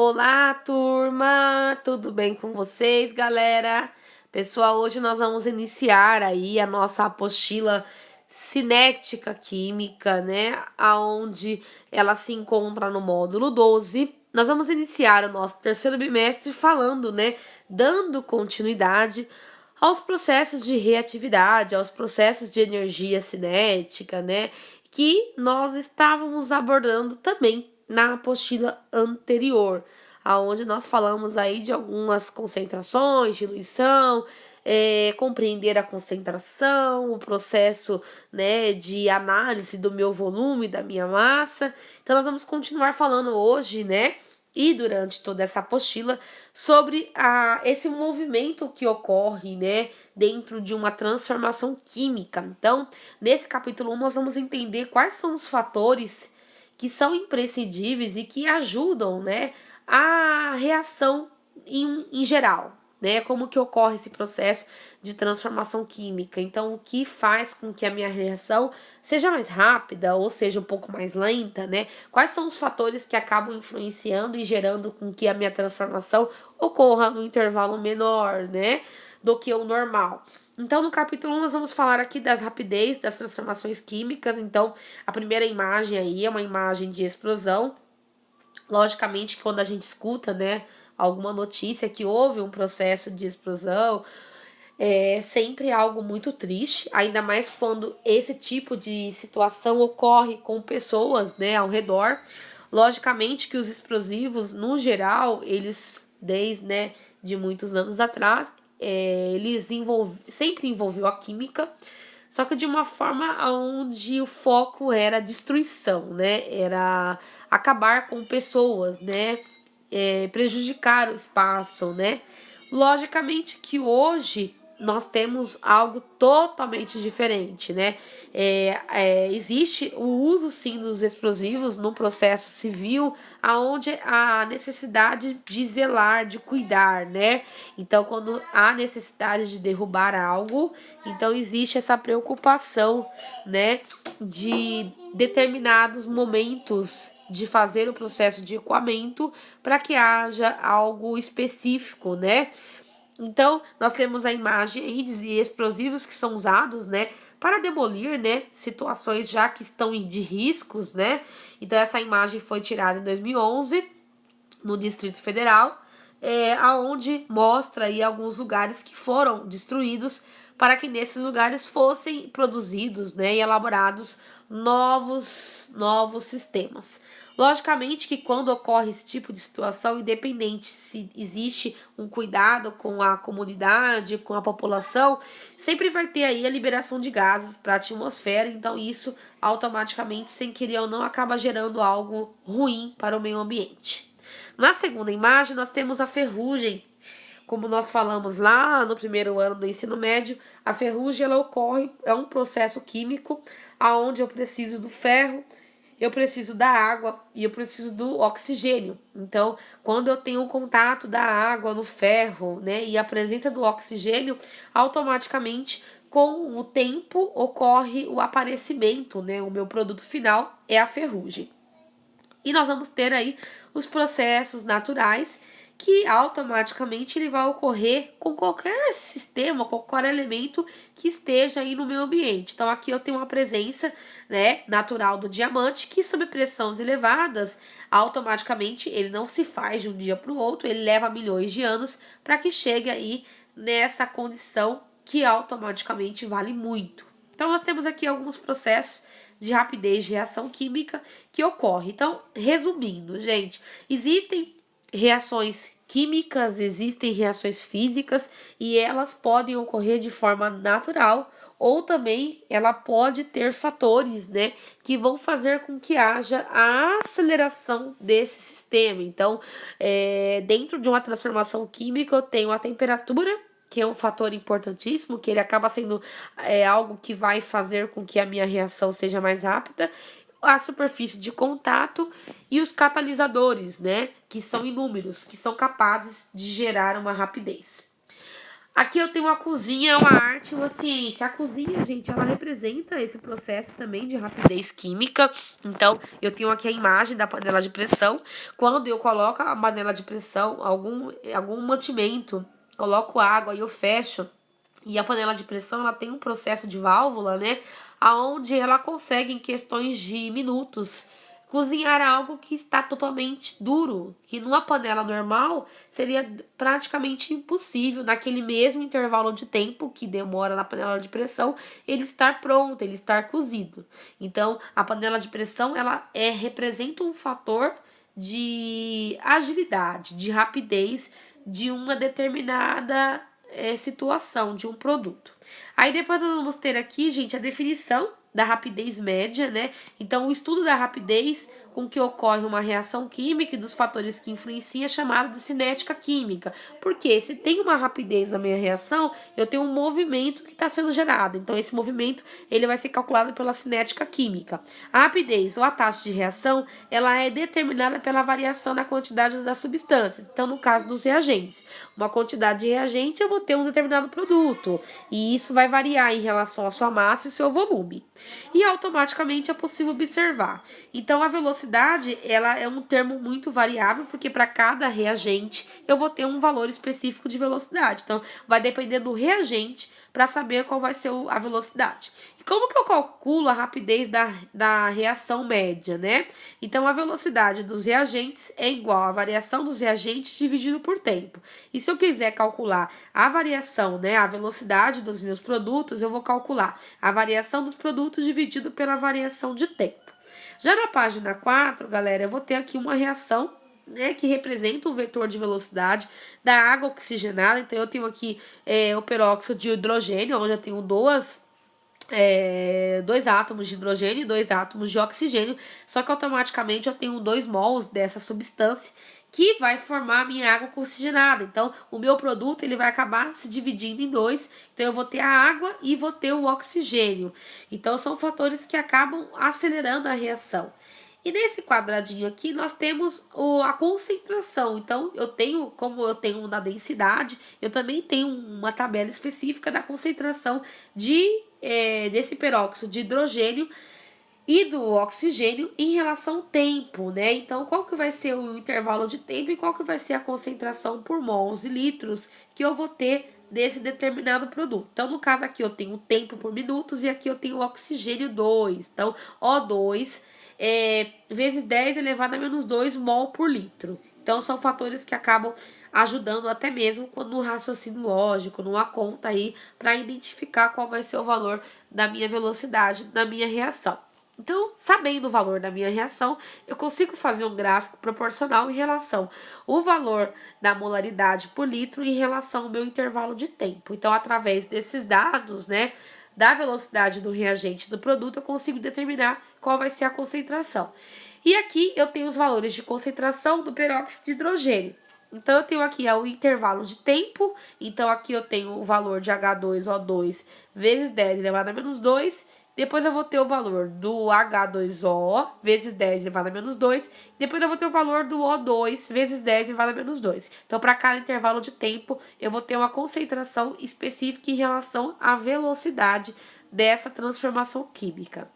Olá, turma! Tudo bem com vocês, galera? Pessoal, hoje nós vamos iniciar aí a nossa apostila cinética química, né? Aonde ela se encontra no módulo 12. Nós vamos iniciar o nosso terceiro bimestre falando, né? Dando continuidade aos processos de reatividade, aos processos de energia cinética, né? Que nós estávamos abordando também na apostila anterior, aonde nós falamos aí de algumas concentrações, diluição, compreender a concentração, o processo, né, de análise do meu volume, da minha massa. Então nós vamos continuar falando hoje, né, e durante toda essa apostila sobre esse movimento que ocorre, né, dentro de uma transformação química. Então, nesse capítulo 1 nós vamos entender quais são os fatores que são imprescindíveis e que ajudam, né, a reação em geral, né? Como que ocorre esse processo de transformação química. Então, o que faz com que a minha reação seja mais rápida ou seja um pouco mais lenta, né? Quais são os fatores que acabam influenciando e gerando com que a minha transformação ocorra num intervalo menor, né, do que o normal. Então, no capítulo 1, nós vamos falar aqui das rapidez das transformações químicas. Então, a primeira imagem aí é uma imagem de explosão. Logicamente, quando a gente escuta, né, alguma notícia que houve um processo de explosão, é sempre algo muito triste, ainda mais quando esse tipo de situação ocorre com pessoas, né, ao redor. Logicamente que os explosivos, no geral, eles, desde, né, de muitos anos atrás, eles sempre envolveu a química, só que de uma forma onde o foco era destruição, né? Era acabar com pessoas, né? Prejudicar o espaço, né? Logicamente que hoje nós temos algo totalmente diferente, né? Existe o uso sim dos explosivos no processo civil, aonde há necessidade de zelar, de cuidar, né? Então, quando há necessidade de derrubar algo, então existe essa preocupação, né, de determinados momentos de fazer o processo de ecoamento para que haja algo específico, né? Então, nós temos a imagem aí de explosivos que são usados, né, para demolir, né, situações já que estão de riscos, né? Então, essa imagem foi tirada em 2011 no Distrito Federal, aonde mostra aí alguns lugares que foram destruídos para que nesses lugares fossem produzidos, né, e elaborados novos sistemas. Logicamente que quando ocorre esse tipo de situação, independente se existe um cuidado com a comunidade, com a população, sempre vai ter aí a liberação de gases para a atmosfera, então isso automaticamente, sem querer ou não, acaba gerando algo ruim para o meio ambiente. Na segunda imagem, nós temos a ferrugem. Como nós falamos lá no primeiro ano do ensino médio, a ferrugem ela ocorre, é um processo químico aonde eu preciso do ferro, eu preciso da água e eu preciso do oxigênio. Então, quando eu tenho o contato da água no ferro, né, e a presença do oxigênio, automaticamente com o tempo ocorre o aparecimento, né? O meu produto final é a ferrugem. E nós vamos ter aí os processos naturais que automaticamente ele vai ocorrer com qualquer sistema, qualquer elemento que esteja aí no meu ambiente. Então aqui eu tenho uma presença, né, natural do diamante que sob pressões elevadas, automaticamente ele não se faz de um dia para o outro, ele leva milhões de anos para que chegue aí nessa condição que automaticamente vale muito. Então nós temos aqui alguns processos de rapidez de reação química que ocorre. Então, resumindo, gente, existem reações químicas, existem reações físicas e elas podem ocorrer de forma natural ou também ela pode ter fatores, né, que vão fazer com que haja a aceleração desse sistema. Então, dentro de uma transformação química, eu tenho a temperatura, que é um fator importantíssimo, que ele acaba sendo algo que vai fazer com que a minha reação seja mais rápida, a superfície de contato e os catalisadores, né, que são inúmeros, que são capazes de gerar uma rapidez. Aqui eu tenho uma cozinha, uma arte, uma ciência. A cozinha, gente, ela representa esse processo também de rapidez química. Então, eu tenho aqui a imagem da panela de pressão. Quando eu coloco a panela de pressão, algum mantimento, coloco água e eu fecho. E a panela de pressão, ela tem um processo de válvula, né? Onde ela consegue, em questões de minutos, cozinhar algo que está totalmente duro, que numa panela normal seria praticamente impossível, naquele mesmo intervalo de tempo que demora na panela de pressão, ele estar pronto, ele estar cozido. Então, a panela de pressão, ela representa um fator de agilidade, de rapidez de uma determinada situação, de um produto. Aí depois nós vamos ter aqui, gente, a definição da rapidez média, né? Então, o estudo da rapidez com que ocorre uma reação química e dos fatores que influenciam é chamado de cinética química. Porque se tem uma rapidez na minha reação, eu tenho um movimento que está sendo gerado. Então, esse movimento ele vai ser calculado pela cinética química. A rapidez ou a taxa de reação, ela é determinada pela variação na quantidade das substâncias. Então, no caso dos reagentes, uma quantidade de reagente, eu vou ter um determinado produto. E isso vai variar em relação à sua massa e seu volume. E automaticamente é possível observar. Então, a velocidade, ela é um termo muito variável, porque para cada reagente eu vou ter um valor específico de velocidade. Então, vai depender do reagente para saber qual vai ser a velocidade. E como que eu calculo a rapidez da reação média, né? Então, a velocidade dos reagentes é igual à variação dos reagentes dividido por tempo. E se eu quiser calcular a variação, né, a velocidade dos meus produtos, eu vou calcular a variação dos produtos dividido pela variação de tempo. Já na página 4, galera, eu vou ter aqui uma reação, né, que representa um vetor de velocidade da água oxigenada. Então, eu tenho aqui o peróxido de hidrogênio, onde eu tenho dois átomos de hidrogênio e 2 átomos de oxigênio, só que automaticamente eu tenho 2 mols dessa substância que vai formar a minha água oxigenada. Então, o meu produto ele vai acabar se dividindo em dois. Então, eu vou ter a água e vou ter o oxigênio. Então, são fatores que acabam acelerando a reação. E nesse quadradinho aqui, nós temos a concentração. Então, como eu tenho na densidade, eu também tenho uma tabela específica da concentração desse peróxido de hidrogênio e do oxigênio em relação ao tempo, né? Então, qual que vai ser o intervalo de tempo e qual que vai ser a concentração por mols e litros que eu vou ter desse determinado produto. Então, no caso aqui, eu tenho o tempo por minutos e aqui eu tenho o oxigênio 2. Então, O2 vezes 10 elevado a menos 2 mol por litro. Então, são fatores que acabam ajudando até mesmo no raciocínio lógico, numa conta aí, para identificar qual vai ser o valor da minha velocidade, da minha reação. Então, sabendo o valor da minha reação, eu consigo fazer um gráfico proporcional em relação ao valor da molaridade por litro em relação ao meu intervalo de tempo. Então, através desses dados, né, da velocidade do reagente do produto, eu consigo determinar qual vai ser a concentração. E aqui eu tenho os valores de concentração do peróxido de hidrogênio. Então, eu tenho aqui o intervalo de tempo. Então, aqui eu tenho o valor de H2O2 vezes 10 elevado a menos 2. Depois eu vou ter o valor do H2O vezes 10 elevado a menos 2. Depois eu vou ter o valor do O2 vezes 10 elevado a menos 2. Então, para cada intervalo de tempo, eu vou ter uma concentração específica em relação à velocidade dessa transformação química.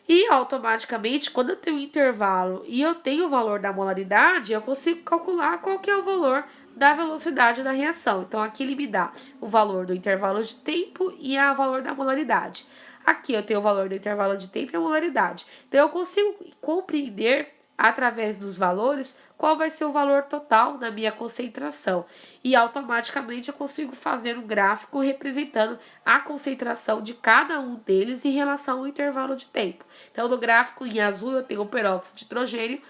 E automaticamente, quando eu tenho um intervalo e eu tenho o valor da molaridade, eu consigo calcular qual que é o valor da velocidade da reação. Então, aqui ele me dá o valor do intervalo de tempo e o valor da molaridade. Aqui eu tenho o valor do intervalo de tempo e a molaridade. Então, eu consigo compreender, através dos valores, qual vai ser o valor total da minha concentração. E automaticamente eu consigo fazer um gráfico representando a concentração de cada um deles em relação ao intervalo de tempo. Então, no gráfico em azul eu tenho o peróxido de hidrogênio,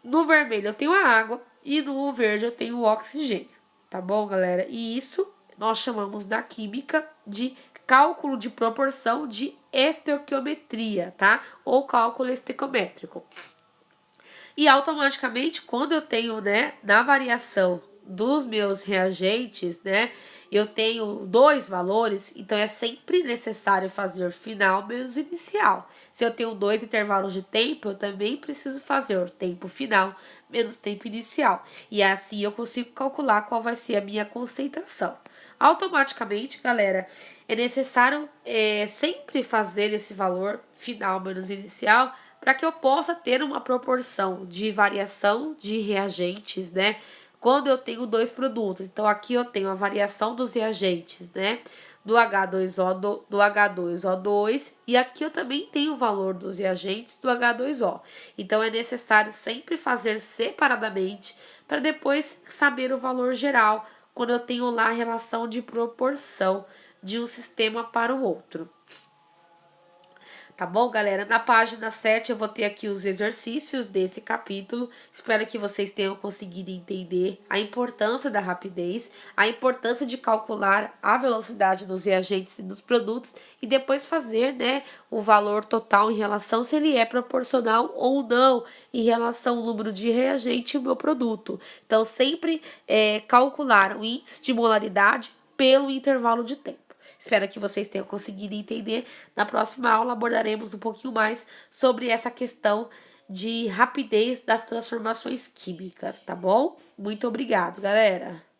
no vermelho eu tenho a água e no verde eu tenho o oxigênio. Tá bom, galera? E isso nós chamamos na química de cálculo de proporção de estequiometria, tá? Ou cálculo estequiométrico. E automaticamente, quando eu tenho, né, na variação dos meus reagentes, né, eu tenho 2 valores, então é sempre necessário fazer final menos inicial. Se eu tenho 2 intervalos de tempo, eu também preciso fazer o tempo final menos tempo inicial. E assim eu consigo calcular qual vai ser a minha concentração. Automaticamente, galera, é necessário sempre fazer esse valor final menos inicial para que eu possa ter uma proporção de variação de reagentes, né? Quando eu tenho dois produtos. Então, aqui eu tenho a variação dos reagentes, né? Do H2O2 e aqui eu também tenho o valor dos reagentes do H2O. Então, é necessário sempre fazer separadamente para depois saber o valor geral quando eu tenho lá a relação de proporção de um sistema para o outro. Tá bom, galera? Na página 7 eu vou ter aqui os exercícios desse capítulo. Espero que vocês tenham conseguido entender a importância da rapidez, a importância de calcular a velocidade dos reagentes e dos produtos e depois fazer, né, o valor total em relação se ele é proporcional ou não em relação ao número de reagente e o meu produto. Então, sempre calcular o índice de molaridade pelo intervalo de tempo. Espero que vocês tenham conseguido entender. Na próxima aula abordaremos um pouquinho mais sobre essa questão de rapidez das transformações químicas, tá bom? Muito obrigado, galera!